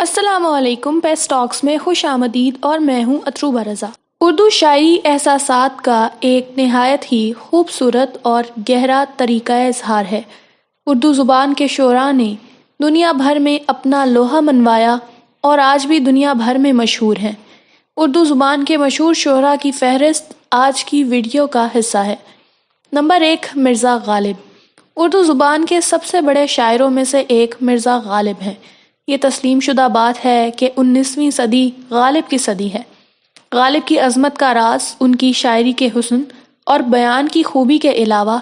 السلام علیکم، پیس ٹاکس میں خوش آمدید اور میں ہوں اطروبہ رضا۔ اردو شاعری احساسات کا ایک نہایت ہی خوبصورت اور گہرا طریقہ اظہار ہے۔ اردو زبان کے شعراء نے دنیا بھر میں اپنا لوہا منوایا اور آج بھی دنیا بھر میں مشہور ہیں۔ اردو زبان کے مشہور شعراء کی فہرست آج کی ویڈیو کا حصہ ہے۔ نمبر 1، مرزا غالب۔ اردو زبان کے سب سے بڑے شاعروں میں سے ایک مرزا غالب ہیں۔ یہ تسلیم شدہ بات ہے کہ 19ویں صدی غالب کی صدی ہے۔ غالب کی عظمت کا راز ان کی شاعری کے حسن اور بیان کی خوبی کے علاوہ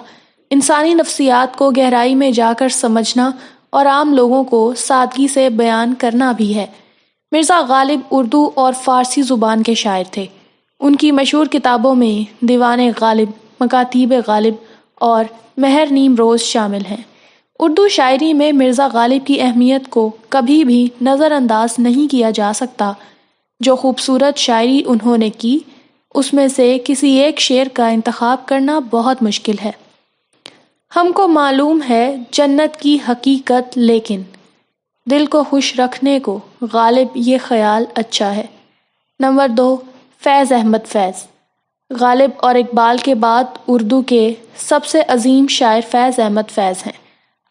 انسانی نفسیات کو گہرائی میں جا کر سمجھنا اور عام لوگوں کو سادگی سے بیان کرنا بھی ہے۔ مرزا غالب اردو اور فارسی زبان کے شاعر تھے۔ ان کی مشہور کتابوں میں دیوان غالب، مکاتیب غالب اور مہر نیم روز شامل ہیں۔ اردو شاعری میں مرزا غالب کی اہمیت کو کبھی بھی نظر انداز نہیں کیا جا سکتا۔ جو خوبصورت شاعری انہوں نے کی، اس میں سے کسی ایک شعر کا انتخاب کرنا بہت مشکل ہے۔ ہم کو معلوم ہے جنت کی حقیقت، لیکن دل کو خوش رکھنے کو غالب یہ خیال اچھا ہے۔ نمبر 2، فیض احمد فیض۔ غالب اور اقبال کے بعد اردو کے سب سے عظیم شاعر فیض احمد فیض ہیں۔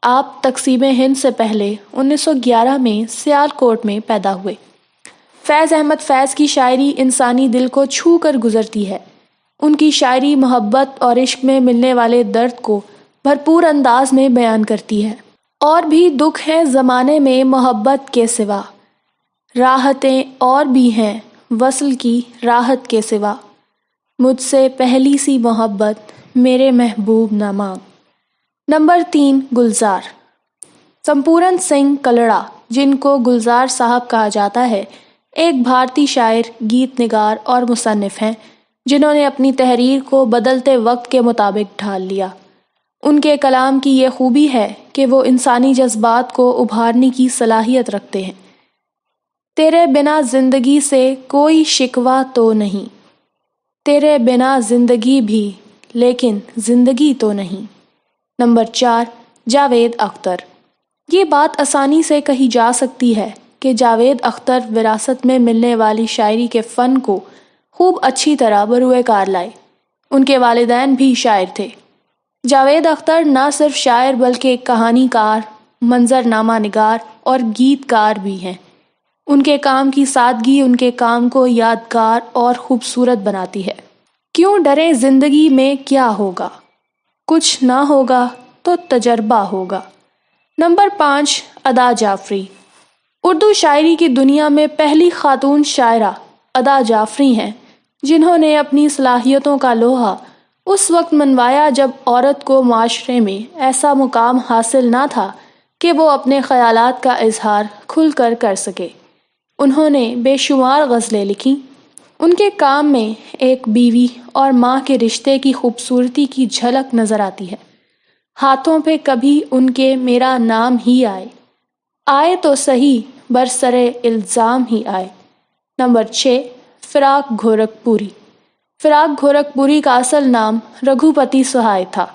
آپ تقسیم ہند سے پہلے 1911 میں سیالکوٹ میں پیدا ہوئے۔ فیض احمد فیض کی شاعری انسانی دل کو چھو کر گزرتی ہے۔ ان کی شاعری محبت اور عشق میں ملنے والے درد کو بھرپور انداز میں بیان کرتی ہے۔ اور بھی دکھ ہیں زمانے میں محبت کے سوا، راحتیں اور بھی ہیں وصل کی راحت کے سوا، مجھ سے پہلی سی محبت میرے محبوب نہ مانگ۔ نمبر 3، گلزار۔ سمپورن سنگھ کلڑا، جن کو گلزار صاحب کہا جاتا ہے، ایک بھارتی شاعر، گیت نگار اور مصنف ہیں جنہوں نے اپنی تحریر کو بدلتے وقت کے مطابق ڈھال لیا۔ ان کے کلام کی یہ خوبی ہے کہ وہ انسانی جذبات کو ابھارنے کی صلاحیت رکھتے ہیں۔ تیرے بنا زندگی سے کوئی شکوہ تو نہیں، تیرے بنا زندگی بھی لیکن زندگی تو نہیں۔ نمبر 4، جاوید اختر۔ یہ بات آسانی سے کہی جا سکتی ہے کہ جاوید اختر وراثت میں ملنے والی شاعری کے فن کو خوب اچھی طرح بروئے کار لائے۔ ان کے والدین بھی شاعر تھے۔ جاوید اختر نہ صرف شاعر بلکہ ایک کہانی کار، منظر نامہ نگار اور گیت کار بھی ہیں۔ ان کے کام کی سادگی ان کے کام کو یادگار اور خوبصورت بناتی ہے۔ کیوں ڈریں زندگی میں کیا ہوگا، کچھ نہ ہوگا تو تجربہ ہوگا۔ نمبر 5، ادا جعفری۔ اردو شاعری کی دنیا میں پہلی خاتون شاعرہ ادا جعفری ہیں، جنہوں نے اپنی صلاحیتوں کا لوہا اس وقت منوایا جب عورت کو معاشرے میں ایسا مقام حاصل نہ تھا کہ وہ اپنے خیالات کا اظہار کھل کر کر سکے۔ انہوں نے بے شمار غزلیں لکھیں۔ ان کے کام میں ایک بیوی اور ماں کے رشتے کی خوبصورتی کی جھلک نظر آتی ہے۔ ہاتھوں پہ کبھی ان کے میرا نام ہی آئے، آئے تو صحیح برسرے الزام ہی آئے۔ نمبر 6، فراق گھورکھ پوری۔ فراق گھورکھ پوری کا اصل نام رگھوپتی سہائے تھا۔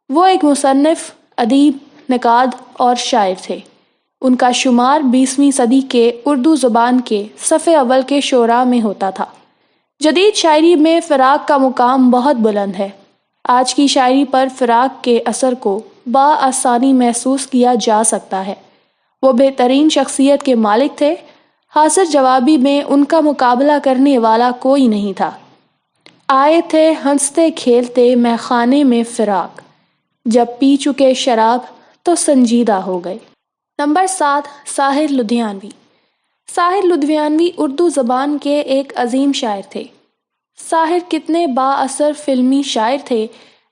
وہ ایک مصنف، ادیب، نقاد اور شاعر تھے۔ ان کا شمار 20ویں صدی کے اردو زبان کے صف اول کے شعراء میں ہوتا تھا۔ جدید شاعری میں فراق کا مقام بہت بلند ہے۔ آج کی شاعری پر فراق کے اثر کو بآسانی محسوس کیا جا سکتا ہے۔ وہ بہترین شخصیت کے مالک تھے۔ حاضر جوابی میں ان کا مقابلہ کرنے والا کوئی نہیں تھا۔ آئے تھے ہنستے کھیلتے میں خانے میں فراق، جب پی چکے شراب تو سنجیدہ ہو گئے۔ نمبر 7، ساحر لدھیانوی۔ ساحر لدھیانوی اردو زبان کے ایک عظیم شاعر تھے۔ ساحر کتنے با اثر فلمی شاعر تھے،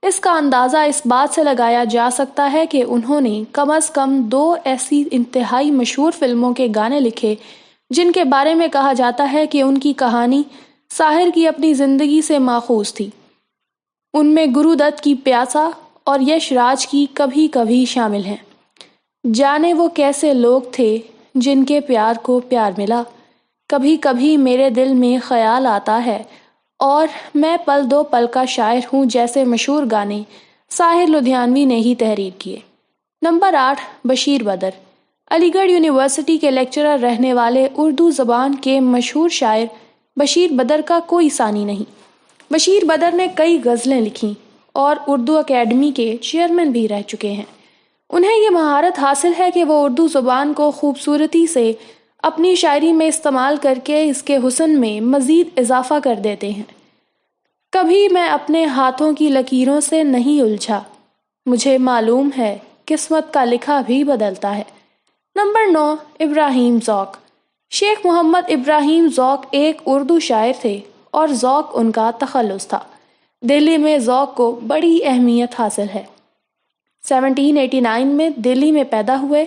اس کا اندازہ اس بات سے لگایا جا سکتا ہے کہ انہوں نے کم از کم 2 ایسی انتہائی مشہور فلموں کے گانے لکھے جن کے بارے میں کہا جاتا ہے کہ ان کی کہانی ساحر کی اپنی زندگی سے ماخوذ تھی۔ ان میں گرو دت کی پیاسا اور یش راج کی کبھی کبھی شامل ہیں۔ جانے وہ کیسے لوگ تھے جن کے پیار کو پیار ملا، کبھی کبھی میرے دل میں خیال آتا ہے، اور میں پل دو پل کا شاعر ہوں جیسے مشہور گانے ساحر لدھیانوی نے ہی تحریر کیے۔ نمبر 8، بشیر بدر۔ علی گڑھ یونیورسٹی کے لیکچرر رہنے والے اردو زبان کے مشہور شاعر بشیر بدر کا کوئی ثانی نہیں۔ بشیر بدر نے کئی غزلیں لکھیں اور اردو اکیڈمی کے چیئرمین بھی رہ چکے ہیں۔ انہیں یہ مہارت حاصل ہے کہ وہ اردو زبان کو خوبصورتی سے اپنی شاعری میں استعمال کر کے اس کے حسن میں مزید اضافہ کر دیتے ہیں۔ کبھی میں اپنے ہاتھوں کی لکیروں سے نہیں الجھا، مجھے معلوم ہے قسمت کا لکھا بھی بدلتا ہے۔ نمبر 9، ابراہیم ذوق۔ شیخ محمد ابراہیم ذوق ایک اردو شاعر تھے اور ذوق ان کا تخلص تھا۔ دہلی میں ذوق کو بڑی اہمیت حاصل ہے۔ 1789 میں دلی میں پیدا ہوئے۔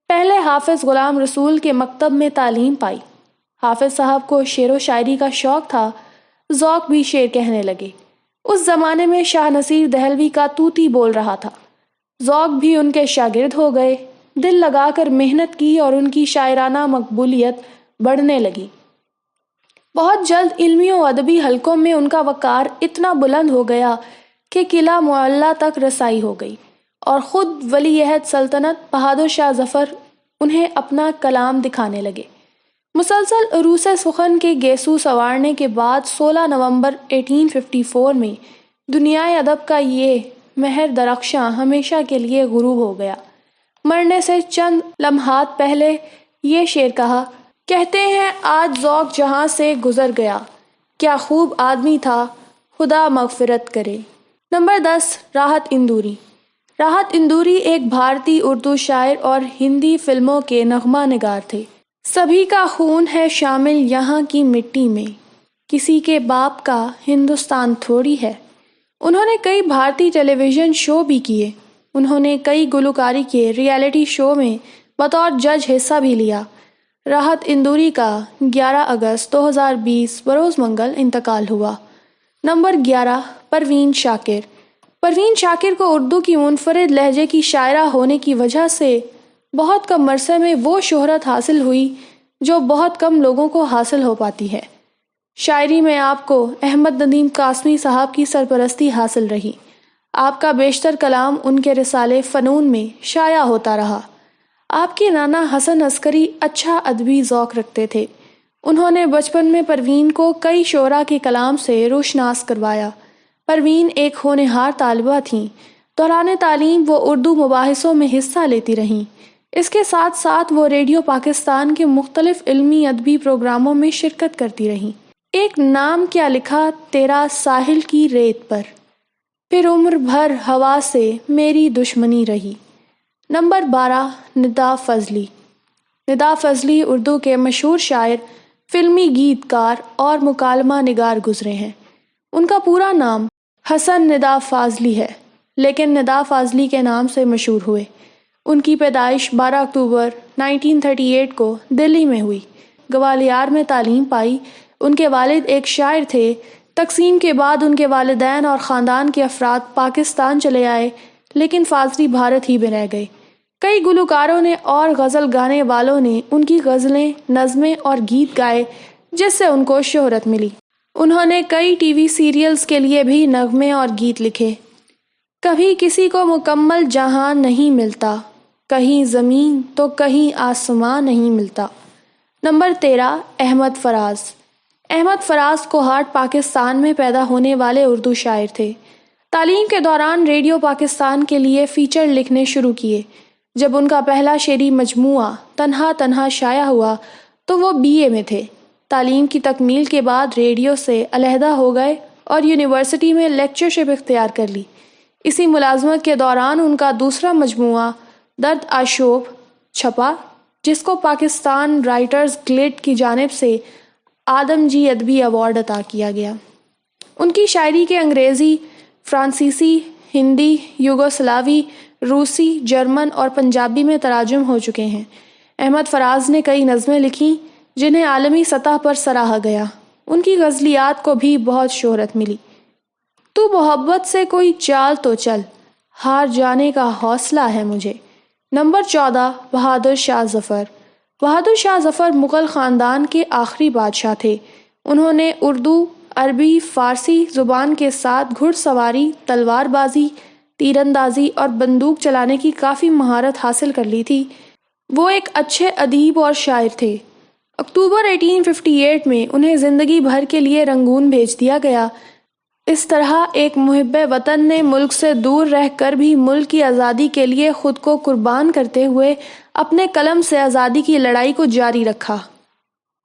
پہلے حافظ غلام رسول کے مکتب میں تعلیم پائی۔ حافظ صاحب کو شعر و شاعری کا شوق تھا، ذوق بھی شعر کہنے لگے۔ اس زمانے میں شاہ نصیر دہلوی کا طوطی بول رہا تھا۔ ذوق بھی ان کے شاگرد ہو گئے، دل لگا کر محنت کی اور ان کی شاعرانہ مقبولیت بڑھنے لگی۔ بہت جلد علمی و ادبی حلقوں میں ان کا وقار اتنا بلند ہو گیا کہ قلعہ معلیٰ تک رسائی ہو گئی اور خود ولی عہد سلطنت بہادر شاہ ظفر انہیں اپنا کلام دکھانے لگے۔ مسلسل عروس سخن کے گیسو سنوارنے کے بعد 16 نومبر 1854 میں دنیائے ادب کا یہ مہر درخشاں ہمیشہ کے لیے غروب ہو گیا۔ مرنے سے چند لمحات پہلے یہ شعر کہا، کہتے ہیں آج ذوق جہاں سے گزر گیا، کیا خوب آدمی تھا خدا مغفرت کرے۔ نمبر 10، راحت اندوری۔ راحت اندوری ایک بھارتی اردو شاعر اور ہندی فلموں کے نغمہ نگار تھے۔ سبھی کا خون ہے شامل یہاں کی مٹی میں، کسی کے باپ کا ہندوستان تھوڑی ہے۔ انہوں نے کئی بھارتی ٹیلی ویژن شو بھی کیے۔ انہوں نے کئی گلوکاری کے ریئلٹی شو میں بطور جج حصہ بھی لیا۔ راحت اندوری کا 11 اگست 2020 بروز منگل انتقال ہوا۔ نمبر 11، پروین شاکر۔ پروین شاکر کو اردو کی منفرد لہجے کی شاعرہ ہونے کی وجہ سے بہت کم عرصے میں وہ شہرت حاصل ہوئی جو بہت کم لوگوں کو حاصل ہو پاتی ہے۔ شاعری میں آپ کو احمد ندیم قاسمی صاحب کی سرپرستی حاصل رہی۔ آپ کا بیشتر کلام ان کے رسالے فنون میں شائع ہوتا رہا۔ آپ کے نانا حسن عسکری اچھا ادبی ذوق رکھتے تھے۔ انہوں نے بچپن میں پروین کو کئی شعراء کے کلام سے روشناس کروایا۔ پروین ایک ہونہار طالبہ تھیں۔ دوران تعلیم وہ اردو مباحثوں میں حصہ لیتی رہیں۔ اس کے ساتھ ساتھ وہ ریڈیو پاکستان کے مختلف علمی ادبی پروگراموں میں شرکت کرتی رہیں۔ ایک نام کیا لکھا تیرا ساحل کی ریت پر، پھر عمر بھر ہوا سے میری دشمنی رہی۔ نمبر 12، ندا فضلی۔ ندا فضلی اردو کے مشہور شاعر، فلمی گیت کار اور مکالمہ نگار گزرے ہیں۔ ان کا پورا نام حسن ندا فاضلی ہے، لیکن ندا فاضلی کے نام سے مشہور ہوئے۔ ان کی پیدائش 12 اکتوبر 1938 کو دلی میں ہوئی۔ گوالیار میں تعلیم پائی۔ ان کے والد ایک شاعر تھے۔ تقسیم کے بعد ان کے والدین اور خاندان کے افراد پاکستان چلے آئے، لیکن فاضلی بھارت ہی میں رہ گئے۔ کئی گلوکاروں نے اور غزل گانے والوں نے ان کی غزلیں، نظمیں اور گیت گائے، جس سے ان کو شہرت ملی۔ انہوں نے کئی ٹی وی سیریلز کے لیے بھی نغمے اور گیت لکھے۔ کبھی کسی کو مکمل جہاں نہیں ملتا، کہیں زمین تو کہیں آسمان نہیں ملتا۔ نمبر 13، احمد فراز۔ احمد فراز کوہاٹ پاکستان میں پیدا ہونے والے اردو شاعر تھے۔ تعلیم کے دوران ریڈیو پاکستان کے لیے فیچر لکھنے شروع کیے۔ جب ان کا پہلا شعری مجموعہ تنہا تنہا شائع ہوا تو وہ BA میں تھے۔ تعلیم کی تکمیل کے بعد ریڈیو سے علیحدہ ہو گئے اور یونیورسٹی میں لیکچرشپ اختیار کر لی۔ اسی ملازمت کے دوران ان کا دوسرا مجموعہ درد آشوب چھپا، جس کو پاکستان رائٹرز گلڈ کی جانب سے آدم جی ادبی ایوارڈ عطا کیا گیا۔ ان کی شاعری کے انگریزی، فرانسیسی، ہندی، یوگوسلاوی، روسی، جرمن اور پنجابی میں تراجم ہو چکے ہیں۔ احمد فراز نے کئی نظمیں لکھیں جنہیں عالمی سطح پر سراہا گیا۔ ان کی غزلیات کو بھی بہت شہرت ملی۔ تو محبت سے کوئی چال تو چل، ہار جانے کا حوصلہ ہے مجھے۔ نمبر 14، بہادر شاہ ظفر۔ بہادر شاہ ظفر مغل خاندان کے آخری بادشاہ تھے۔ انہوں نے اردو، عربی، فارسی زبان کے ساتھ گھڑ سواری، تلوار بازی، تیر اندازی اور بندوق چلانے کی کافی مہارت حاصل کر لی تھی۔ وہ ایک اچھے ادیب اور شاعر تھے۔ اکتوبر 1858 میں انہیں زندگی بھر کے لیے رنگون بھیج دیا گیا۔ اس طرح ایک محب وطن نے ملک سے دور رہ کر بھی ملک کی آزادی کے لیے خود کو قربان کرتے ہوئے اپنے قلم سے آزادی کی لڑائی کو جاری رکھا۔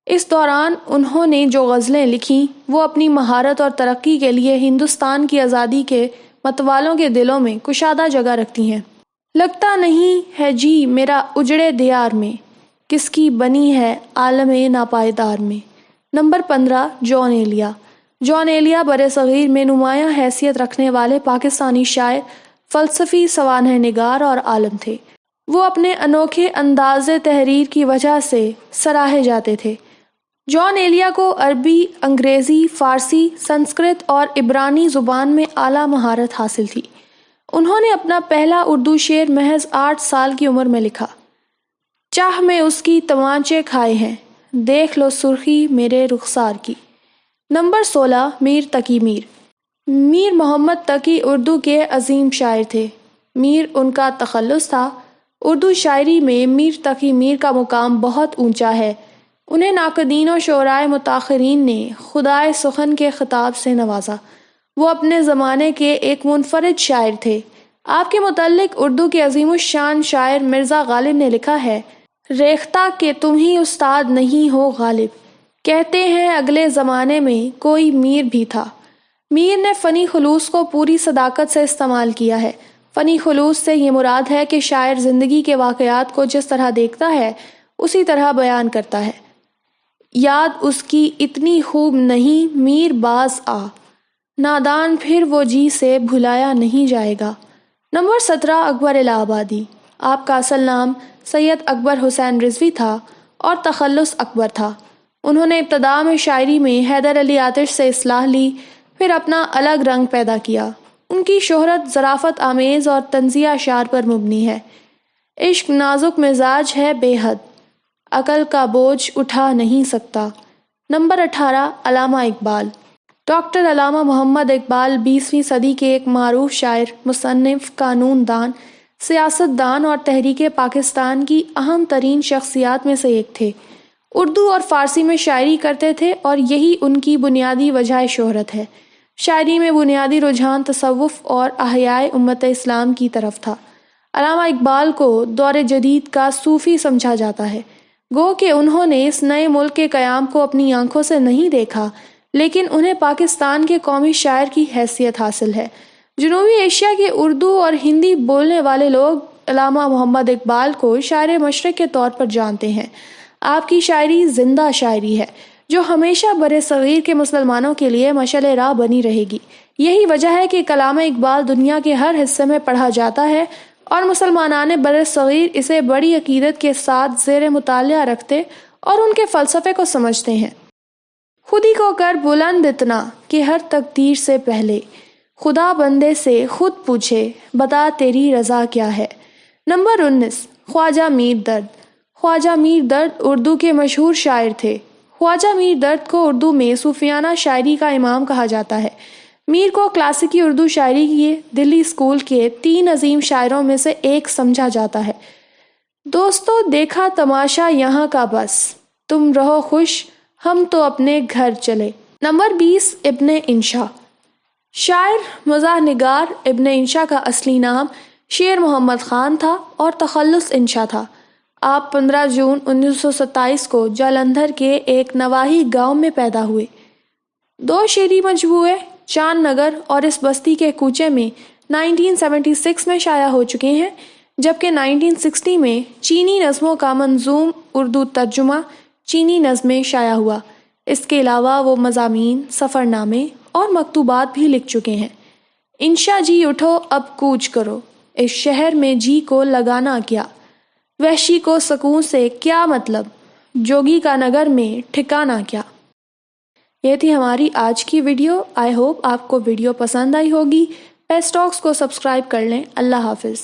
اس دوران انہوں نے جو غزلیں لکھیں وہ اپنی مہارت اور ترقی کے لیے ہندوستان کی آزادی کے متوالوں کے دلوں میں کشادہ جگہ رکھتی ہیں۔ لگتا نہیں ہے جی میرا اجڑے دیار میں، کس کی بنی ہے عالم ناپائیدار میں۔ نمبر 15 جان ایلیا۔ جان ایلیا برصغیر میں نمایاں حیثیت رکھنے والے پاکستانی شاعر، فلسفی، سوانح نگار اور عالم تھے۔ وہ اپنے انوکھے انداز تحریر کی وجہ سے سراہے جاتے تھے۔ جان ایلیا کو عربی، انگریزی، فارسی، سنسکرت اور عبرانی زبان میں اعلیٰ مہارت حاصل تھی۔ انہوں نے اپنا پہلا اردو شعر محض 8 سال کی عمر میں لکھا۔ چاہ میں اس کی تمانچے کھائے ہیں، دیکھ لو سرخی میرے رخسار کی۔ نمبر 16 میر تقی میر۔ میر محمد تقی اردو کے عظیم شاعر تھے۔ میر ان کا تخلص تھا۔ اردو شاعری میں میر تقی میر کا مقام بہت اونچا ہے۔ انہیں ناقدین و شعرائے متاخرین نے خدائے سخن کے خطاب سے نوازا۔ وہ اپنے زمانے کے ایک منفرد شاعر تھے۔ آپ کے متعلق اردو کے عظیم الشان شاعر مرزا غالب نے لکھا ہے، ریختہ کہ تم ہی استاد نہیں ہو غالب، کہتے ہیں اگلے زمانے میں کوئی میر بھی تھا۔ میر نے فنی خلوص کو پوری صداقت سے استعمال کیا ہے۔ فنی خلوص سے یہ مراد ہے کہ شاعر زندگی کے واقعات کو جس طرح دیکھتا ہے اسی طرح بیان کرتا ہے۔ یاد اس کی اتنی خوب نہیں میر باز آ، نادان پھر وہ جی سے بھلایا نہیں جائے گا۔ نمبر 17 اکبر الہ آبادی۔ آپ کا اصل نام سید اکبر حسین رضوی تھا اور تخلص اکبر تھا۔ انہوں نے ابتدا میں شاعری میں حیدر علی آتش سے اصلاح لی، پھر اپنا الگ رنگ پیدا کیا۔ ان کی شہرت ظرافت آمیز اور طنزیہ اشعار پر مبنی ہے۔ عشق نازک مزاج ہے بے حد، عقل کا بوجھ اٹھا نہیں سکتا۔ نمبر 18 علامہ اقبال۔ ڈاکٹر علامہ محمد اقبال 20ویں صدی کے ایک معروف شاعر، مصنف، قانون دان، سیاست دان اور تحریک پاکستان کی اہم ترین شخصیات میں سے ایک تھے۔ اردو اور فارسی میں شاعری کرتے تھے اور یہی ان کی بنیادی وجہ شہرت ہے۔ شاعری میں بنیادی رجحان تصوف اور احیاء امت اسلام کی طرف تھا۔ علامہ اقبال کو دور جدید کا صوفی سمجھا جاتا ہے۔ گو کہ انہوں نے اس نئے ملک کے قیام کو اپنی آنکھوں سے نہیں دیکھا، لیکن انہیں پاکستان کے قومی شاعر کی حیثیت حاصل ہے۔ جنوبی ایشیا کے اردو اور ہندی بولنے والے لوگ علامہ محمد اقبال کو شاعر مشرق کے طور پر جانتے ہیں۔ آپ کی شاعری زندہ شاعری ہے جو ہمیشہ برصغیر کے مسلمانوں کے لیے مشعل راہ بنی رہے گی۔ یہی وجہ ہے کہ کلام اقبال دنیا کے ہر حصے میں پڑھا جاتا ہے اور مسلمانان برصغیر اسے بڑی عقیدت کے ساتھ زیر مطالعہ رکھتے اور ان کے فلسفے کو سمجھتے ہیں۔ خودی کو کر بلند اتنا کہ ہر تقدیر سے پہلے خدا بندے سے خود پوچھے بتا تیری رضا کیا ہے۔ نمبر 19 خواجہ میر درد۔ خواجہ میر درد اردو کے مشہور شاعر تھے۔ خواجہ میر درد کو اردو میں صوفیانہ شاعری کا امام کہا جاتا ہے۔ میر کو کلاسیکی اردو شاعری کے دلی اسکول کے 3 عظیم شاعروں میں سے ایک سمجھا جاتا ہے۔ دوستو دیکھا تماشا یہاں کا بس، تم رہو خوش ہم تو اپنے گھر چلے۔ نمبر 20 ابن انشا۔ شاعر، مزاح نگار ابن انشا کا اصلی نام شیر محمد خان تھا اور تخلص انشا تھا۔ آپ 15 جون 1927 کو جالندھر کے ایک نواحی گاؤں میں پیدا ہوئے۔ 2 شعری مجموعے چاند نگر اور اس بستی کے کوچے میں 1976 میں شائع ہو چکے ہیں، جبکہ 1960 میں چینی نظموں کا منظوم اردو ترجمہ چینی نظمیں شائع ہوا۔ اس کے علاوہ وہ مضامین، سفر نامے اور مکتوبات بھی لکھ چکے ہیں۔ انشا جی اٹھو اب کوچ کرو، اس شہر میں جی کو لگانا کیا، وحشی کو سکون سے کیا مطلب، جوگی کا نگر میں ٹھکانا کیا۔ یہ تھی ہماری آج کی ویڈیو۔ آئی ہوپ آپ کو ویڈیو پسند آئی ہوگی۔ پیس ٹاکس کو سبسکرائب کر لیں۔ اللہ حافظ۔